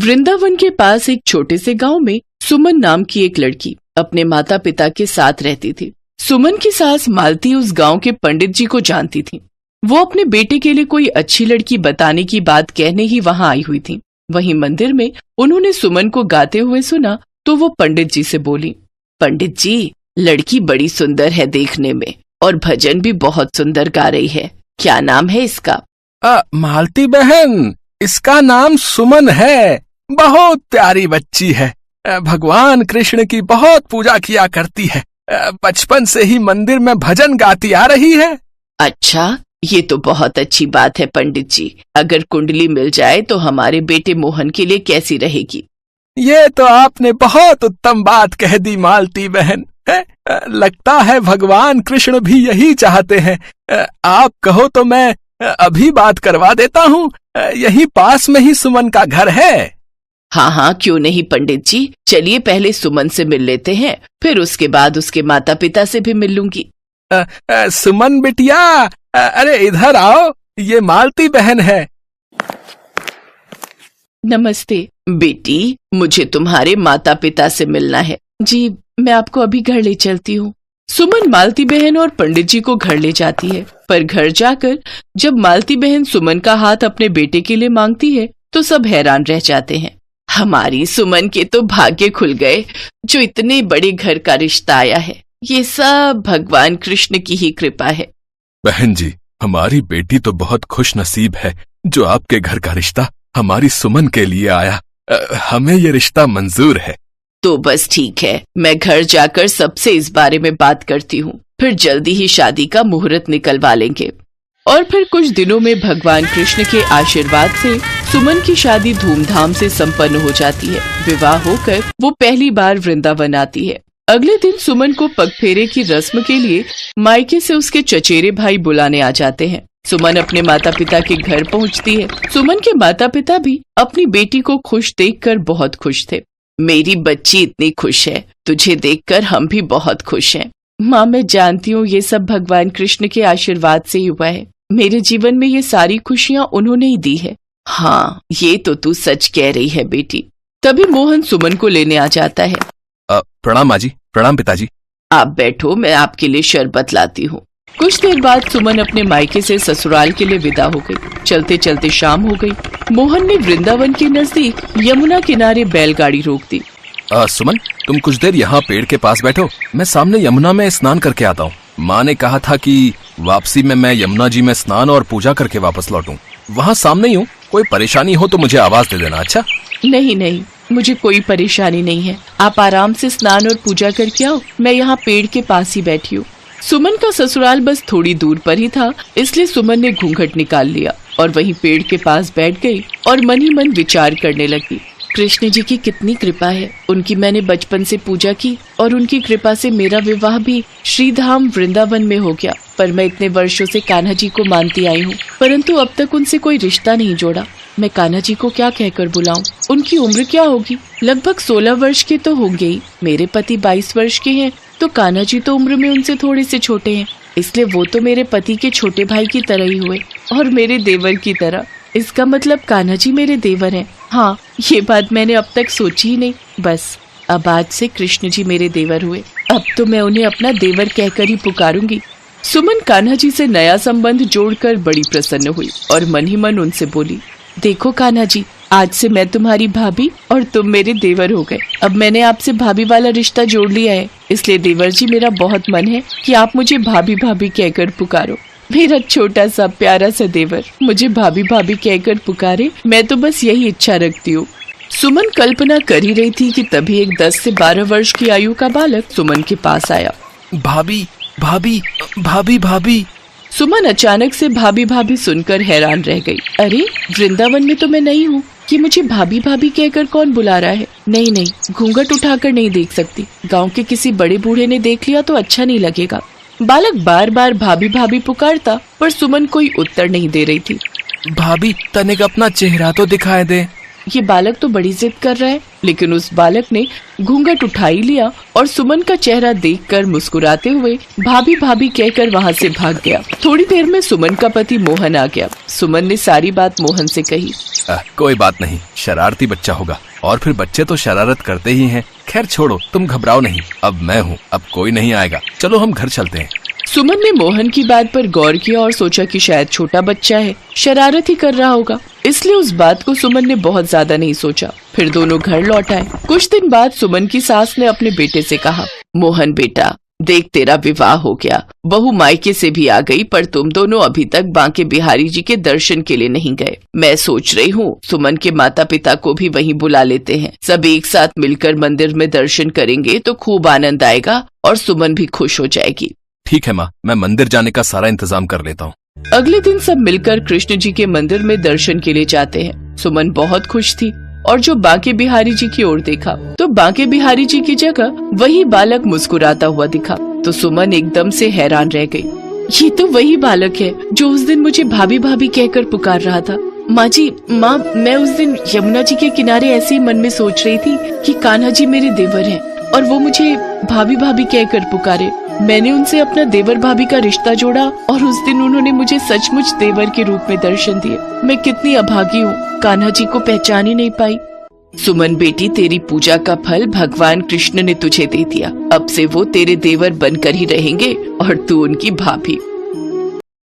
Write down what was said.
वृंदावन के पास एक छोटे से गांव में सुमन नाम की एक लड़की अपने माता पिता के साथ रहती थी। सुमन की सास मालती उस गांव के पंडित जी को जानती थी। वो अपने बेटे के लिए कोई अच्छी लड़की बताने की बात कहने ही वहां आई हुई थी। वहीं मंदिर में उन्होंने सुमन को गाते हुए सुना तो वो पंडित जी से बोली, पंडित जी, लड़की बड़ी सुंदर है देखने में और भजन भी बहुत सुंदर गा रही है। क्या नाम है इसका? मालती बहन, इसका नाम सुमन है। बहुत प्यारी बच्ची है। भगवान कृष्ण की बहुत पूजा किया करती है। बचपन से ही मंदिर में भजन गाती आ रही है। अच्छा, ये तो बहुत अच्छी बात है पंडित जी। अगर कुंडली मिल जाए तो हमारे बेटे मोहन के लिए कैसी रहेगी? ये तो आपने बहुत उत्तम बात कह दी मालती बहन। लगता है भगवान कृष्ण भी यही चाहते हैं। आप कहो तो मैं अभी बात करवा देता हूँ। यही पास में ही सुमन का घर है। हाँ हाँ, क्यों नहीं पंडित जी। चलिए पहले सुमन से मिल लेते हैं, फिर उसके बाद उसके माता पिता से भी मिल लूंगी। सुमन बिटिया, अरे इधर आओ, ये मालती बहन है। नमस्ते बेटी, मुझे तुम्हारे माता पिता से मिलना है। जी, मैं आपको अभी घर ले चलती हूँ। सुमन मालती बहन और पंडित जी को घर ले जाती है, पर घर जाकर जब मालती बहन सुमन का हाथ अपने बेटे के लिए मांगती है तो सब हैरान रह जाते हैं। हमारी सुमन के तो भाग्य खुल गए, जो इतने बड़े घर का रिश्ता आया है। ये सब भगवान कृष्ण की ही कृपा है। बहन जी, हमारी बेटी तो बहुत खुश नसीब है जो आपके घर का रिश्ता हमारी सुमन के लिए आया। हमें ये रिश्ता मंजूर है। तो बस ठीक है, मैं घर जाकर सबसे इस बारे में बात करती हूँ, फिर जल्दी ही शादी का मुहूर्त निकलवा लेंगे। और फिर कुछ दिनों में भगवान कृष्ण के आशीर्वाद से सुमन की शादी धूमधाम से संपन्न हो जाती है। विवाह होकर वो पहली बार वृंदावन आती है। अगले दिन सुमन को पगफेरे की रस्म के लिए मायके से उसके चचेरे भाई बुलाने आ जाते हैं। सुमन अपने माता पिता के घर पहुंचती है। सुमन के माता पिता भी अपनी बेटी को खुश देखकर बहुत खुश थे। मेरी बच्ची इतनी खुश है, तुझे देखकर हम भी बहुत खुश हैं। माँ, मैं जानती हूँ ये सब भगवान कृष्ण के आशीर्वाद से ही हुआ है। मेरे जीवन में ये सारी खुशियाँ उन्होंने ही दी है। हाँ, ये तो तू सच कह रही है बेटी। तभी मोहन सुमन को लेने आ जाता है। प्रणाम माँ जी। प्रणाम पिताजी। आप बैठो, मैं आपके लिए शरबत लाती हूँ। कुछ देर बाद सुमन अपने मायके से ससुराल के लिए विदा हो गई। चलते चलते शाम हो गई। मोहन ने वृंदावन के नजदीक यमुना किनारे बैलगाड़ी रोक दी। सुमन, तुम कुछ देर यहाँ पेड़ के पास बैठो, मैं सामने यमुना में स्नान करके आता हूँ। माँ ने कहा था कि वापसी में मैं यमुना जी में स्नान और पूजा करके वापस लौटूं। वहाँ सामने ही हूँ, कोई परेशानी हो तो मुझे आवाज दे देना। अच्छा? नहीं नहीं, मुझे कोई परेशानी नहीं है। आप आराम से स्नान और पूजा करके आओ, मैं यहाँ पेड़ के पास ही बैठी हूँ। सुमन का ससुराल बस थोड़ी दूर पर ही था, इसलिए सुमन ने घूंघट निकाल लिया और वहीं पेड़ के पास बैठ गई और मन ही मन विचार करने लगी। कृष्ण जी की कितनी कृपा है। उनकी मैंने बचपन से पूजा की और उनकी कृपा से मेरा विवाह भी श्रीधाम वृंदावन में हो गया। पर मैं इतने वर्षों से कान्हा जी को मानती आई हूँ, परंतु अब तक उनसे कोई रिश्ता नहीं जोड़ा। मैं कान्हा जी को क्या कहकर बुलाऊं? उनकी उम्र क्या होगी? लगभग 16 वर्ष के तो होंगे ही। मेरे पति 22 वर्ष के हैं, तो कान्हा जी तो उम्र में उनसे थोड़े से छोटे हैं, इसलिए वो तो मेरे पति के छोटे भाई की तरह ही हुए और मेरे देवर की तरह। इसका मतलब कान्हा जी मेरे देवर हैं। हाँ, ये बात मैंने अब तक सोची ही नहीं। बस अब आज से कृष्ण जी मेरे देवर हुए। अब तो मैं उन्हें अपना देवर कहकर ही पुकारूंगी। सुमन कान्हा जी से नया संबंध जोड़कर बड़ी प्रसन्न हुई और मन ही मन उनसे बोली, देखो कान्हा जी, आज से मैं तुम्हारी भाभी और तुम मेरे देवर हो गए। अब मैंने आपसे भाभी वाला रिश्ता जोड़ लिया है, इसलिए देवर जी मेरा बहुत मन है कि आप मुझे भाभी भाभी कहकर पुकारो। मेरा छोटा सा प्यारा सा देवर मुझे भाभी भाभी कहकर पुकारे, मैं तो बस यही इच्छा रखती हूँ। सुमन कल्पना कर ही रही थी कि तभी एक 10 से 12 वर्ष की आयु का बालक सुमन के पास आया। भाभी भाभी भाभी भाभी। सुमन अचानक से भाभी भाभी सुनकर हैरान रह गई। अरे, वृंदावन में तो मैं नहीं हूँ कि मुझे भाभी भाभी कहकर कौन बुला रहा है। नहीं नहीं, घूंघट उठाकर नहीं देख सकती। गांव के किसी बड़े बूढ़े ने देख लिया तो अच्छा नहीं लगेगा। बालक बार बार भाभी भाभी पुकारता, पर सुमन कोई उत्तर नहीं दे रही थी। भाभी, तनिक अपना चेहरा तो दिखाई दे। ये बालक तो बड़ी जिद कर रहा है, लेकिन उस बालक ने घूंघट उठा ही लिया और सुमन का चेहरा देखकर मुस्कुराते हुए भाभी भाभी कहकर वहाँ से भाग गया। थोड़ी देर में सुमन का पति मोहन आ गया। सुमन ने सारी बात मोहन से कही। कोई बात नहीं, शरारती बच्चा होगा, और फिर बच्चे तो शरारत करते ही हैं। खैर छोड़ो, तुम घबराओ नहीं, अब मैं हूँ, अब कोई नहीं आएगा, चलो हम घर चलते हैं। सुमन ने मोहन की बात पर गौर किया और सोचा कि शायद छोटा बच्चा है, शरारत ही कर रहा होगा, इसलिए उस बात को सुमन ने बहुत ज्यादा नहीं सोचा। फिर दोनों घर लौट आए। कुछ दिन बाद सुमन की सास ने अपने बेटे से कहा, मोहन बेटा, देख तेरा विवाह हो गया, बहू मायके से भी आ गई, पर तुम दोनों अभी तक बांके बिहारी जी के दर्शन के लिए नहीं गए। मैं सोच रही हूँ सुमन के माता पिता को भी वहीं बुला लेते हैं, सब एक साथ मिलकर मंदिर में दर्शन करेंगे तो खूब आनंद आएगा और सुमन भी खुश हो जाएगी। ठीक है माँ, मैं मंदिर जाने का सारा इंतजाम कर लेता हूँ। अगले दिन सब मिलकर कृष्ण जी के मंदिर में दर्शन के लिए जाते हैं। सुमन बहुत खुश थी और जो बांके बिहारी जी की ओर देखा तो बांके बिहारी जी की जगह वही बालक मुस्कुराता हुआ दिखा। तो सुमन एकदम से हैरान रह गई। ये तो वही बालक है जो उस दिन मुझे भाभी भाभी कहकर पुकार रहा था। माँ जी, माँ, मैं उस दिन यमुना जी के किनारे ऐसे ही मन में सोच रही थी कि कान्हा जी मेरे देवर हैं और वो मुझे भाभी भाभी कहकर पुकारे। मैंने उनसे अपना देवर भाभी का रिश्ता जोड़ा और उस दिन उन्होंने मुझे सचमुच देवर के रूप में दर्शन दिए। मैं कितनी अभागी हूँ, कान्हा जी को पहचान ही नहीं पाई। सुमन बेटी, तेरी पूजा का फल भगवान कृष्ण ने तुझे दे दिया। अब से वो तेरे देवर बनकर ही रहेंगे और तू उनकी भाभी।